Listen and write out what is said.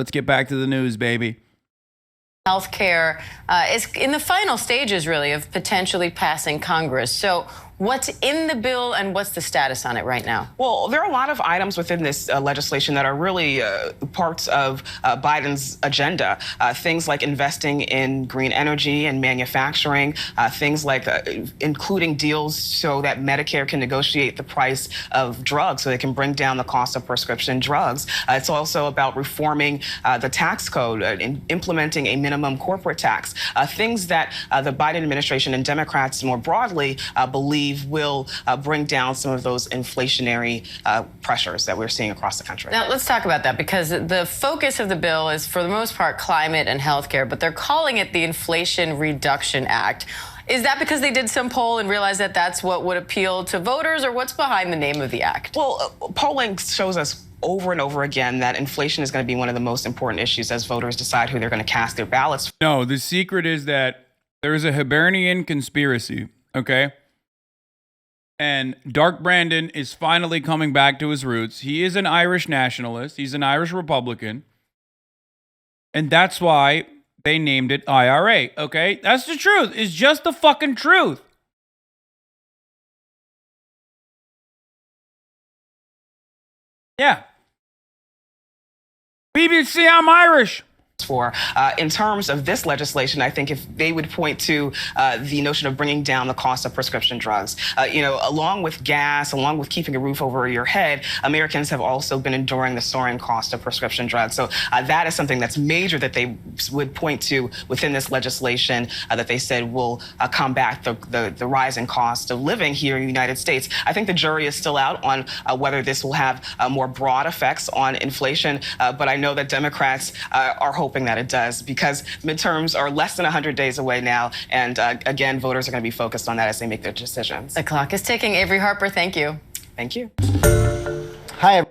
Let's get back to the news, baby. Healthcare is in the final stages, really, of potentially passing Congress. So what's in the bill and what's the status on it right now? Well, there are a lot of items within this legislation that are really parts of Biden's agenda. Things like investing in green energy and manufacturing, things like including deals so that Medicare can negotiate the price of drugs so they can bring down the cost of prescription drugs. It's also about reforming the tax code and implementing a minimum corporate tax, things that the Biden administration and Democrats more broadly believe will bring down some of those inflationary pressures that we're seeing across the country. Now, let's talk about that, because the focus of the bill is, for the most part, climate and healthcare, but they're calling it the Inflation Reduction Act. Is that because they did some poll and realized that that's what would appeal to voters, or what's behind the name of the act? Well, polling shows us over and over again that inflation is going to be one of the most important issues as voters decide who they're going to cast their ballots. No, the secret is that there is a Hibernian conspiracy, okay? And Dark Brandon is finally coming back to his roots. He is an Irish nationalist. He's an Irish Republican. And that's why they named it IRA, okay? That's the truth. It's just the fucking truth. Yeah. BBC, I'm Irish. For in terms of this legislation, I think if they would point to the notion of bringing down the cost of prescription drugs, along with gas, along with keeping a roof over your head, Americans have also been enduring the soaring cost of prescription drugs. So that is something that's major that they would point to within this legislation that they said will combat the rising cost of living here in the United States. I think the jury is still out on whether this will have more broad effects on inflation, but I know that Democrats are hoping that it does, because midterms are less than 100 days away now. And again, voters are going to be focused on that as they make their decisions. The clock is ticking. Avery Harper, thank you. Thank you. Hi.